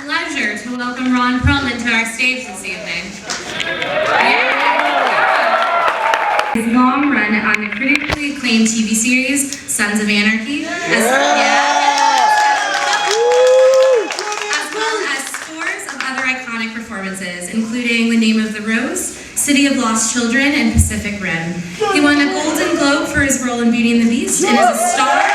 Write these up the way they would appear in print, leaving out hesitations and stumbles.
pleasure to welcome Ron Perlman to our stage this evening. His long run on the critically acclaimed TV series Sons of Anarchy, as well as scores of other iconic performances, including The Name of the Rose, City of Lost Children, and Pacific Rim. He won a Golden Globe for his role in Beauty and the Beast, and is a star.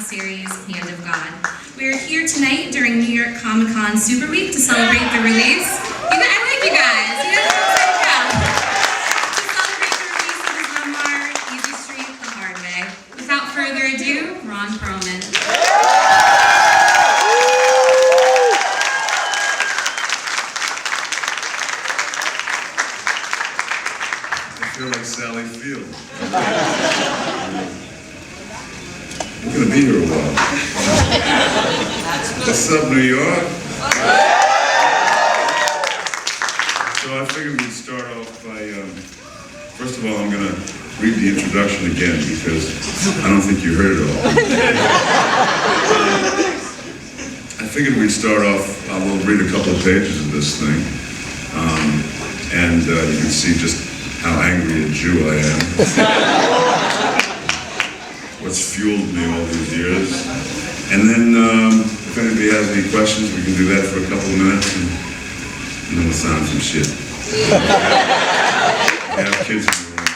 Series Hand of God. We are here tonight during New York Comic-Con Super Week to celebrate the release. I like you guys. You guys are so proud. To celebrate the release of his memoir, Easy Street the Hard Way. Without further ado, Ron Perlman. I feel like Sally Field. We're gonna be here a while. What's up, New York? So I figured we'd start off by, first of all, I'm gonna read the introduction again because I don't think you heard it all. I figured we'd start off, we'll read a couple of pages of this thing, and you can see just how angry a Jew I am. What's fueled me all these years. And then, if anybody has any questions, we can do that for a couple of minutes, and then we'll sign some shit. I have kids in the room.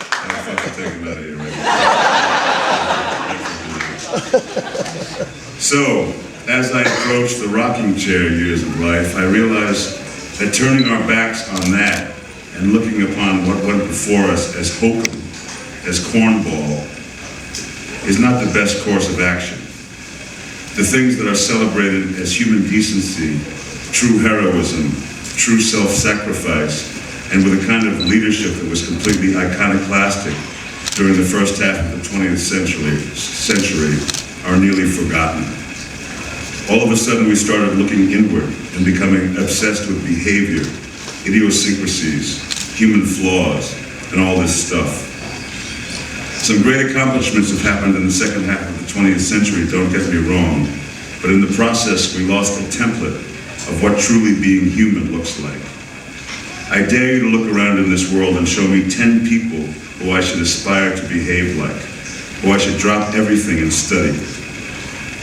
I don't fucking take them out of here right now. So, as I approach the rocking chair years of life, I realized that turning our backs on that and looking upon what went before us as hokum, as cornball, is not the best course of action. The things that are celebrated as human decency, true heroism, true self-sacrifice, and with a kind of leadership that was completely iconoclastic during the first half of the 20th century are nearly forgotten. All of a sudden we started looking inward and becoming obsessed with behavior, idiosyncrasies, human flaws, and all this stuff. Some great accomplishments have happened in the second half of the 20th century, don't get me wrong, but in the process we lost a template of what truly being human looks like. I dare you to look around in this world and show me 10 people who I should aspire to behave like, who I should drop everything and study.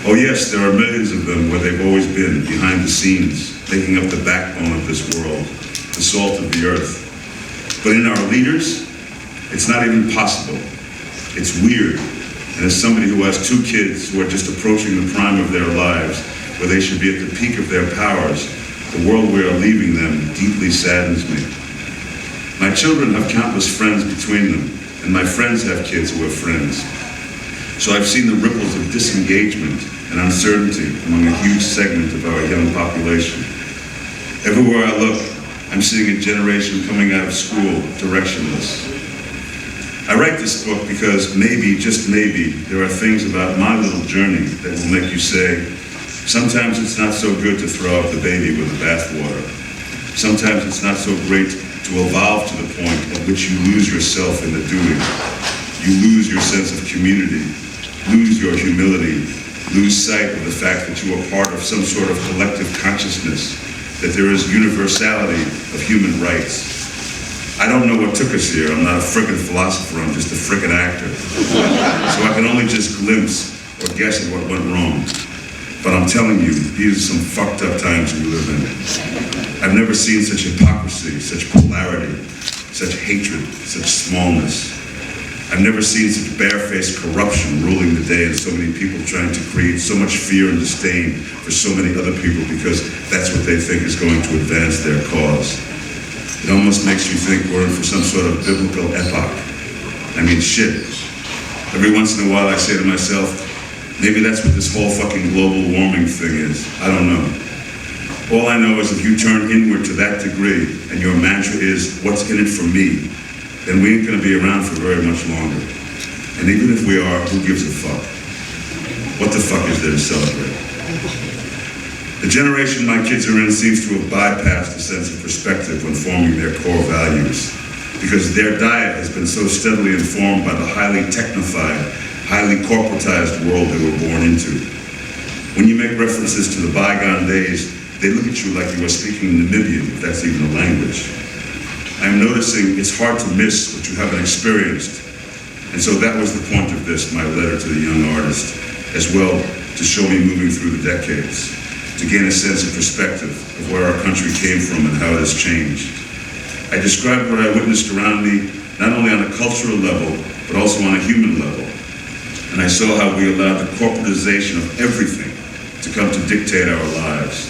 Oh yes, there are millions of them where they've always been, behind the scenes, making up the backbone of this world, the salt of the earth. But in our leaders, it's not even possible. It's weird, and as somebody who has 2 kids who are just approaching the prime of their lives, where they should be at the peak of their powers, the world we are leaving them deeply saddens me. My children have countless friends between them, and my friends have kids who have friends. So I've seen the ripples of disengagement and uncertainty among a huge segment of our young population. Everywhere I look, I'm seeing a generation coming out of school directionless. I write this book because maybe, just maybe, there are things about my little journey that will make you say, sometimes it's not so good to throw out the baby with the bathwater. Sometimes it's not so great to evolve to the point at which you lose yourself in the doing. You lose your sense of community, lose your humility, lose sight of the fact that you are part of some sort of collective consciousness, that there is universality of human rights. I don't know what took us here. I'm not a frickin' philosopher, I'm just a frickin' actor. So I can only just glimpse or guess at what went wrong. But I'm telling you, these are some fucked up times we live in. I've never seen such hypocrisy, such polarity, such hatred, such smallness. I've never seen such barefaced corruption ruling the day and so many people trying to create so much fear and disdain for so many other people because that's what they think is going to advance their cause. It almost makes you think we're in for some sort of biblical epoch. I mean, shit. Every once in a while I say to myself, maybe that's what this whole fucking global warming thing is. I don't know. All I know is if you turn inward to that degree and your mantra is, what's in it for me, then we ain't gonna be around for very much longer. And even if we are, who gives a fuck? What the fuck is there to celebrate? The generation my kids are in seems to have bypassed a sense of perspective when forming their core values, because their diet has been so steadily informed by the highly technified, highly corporatized world they were born into. When you make references to the bygone days, they look at you like you are speaking Namibian, if that's even a language. I'm noticing it's hard to miss what you haven't experienced. And so that was the point of this, my letter to the young artist, as well to show me moving through the decades, to gain a sense of perspective of where our country came from and how it has changed. I described what I witnessed around me, not only on a cultural level, but also on a human level. And I saw how we allowed the corporatization of everything to come to dictate our lives.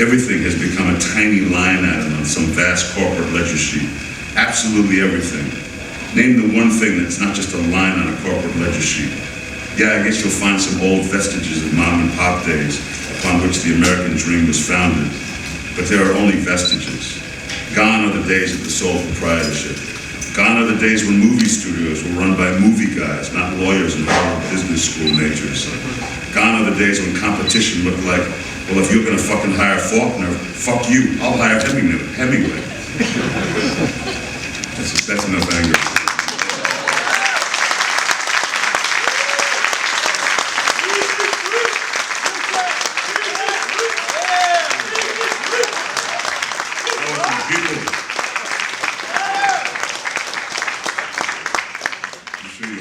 Everything has become a tiny line item on some vast corporate ledger sheet. Absolutely everything. Name the one thing that's not just a line on a corporate ledger sheet. Yeah, I guess you'll find some old vestiges of mom and pop days upon which the American dream was founded. But there are only vestiges. Gone are the days of the sole proprietorship. Gone are the days when movie studios were run by movie guys, not lawyers and Harvard Business School majors. Gone are the days when competition looked like, well, if you're gonna fucking hire Faulkner, fuck you, I'll hire Hemingway. That's enough anger.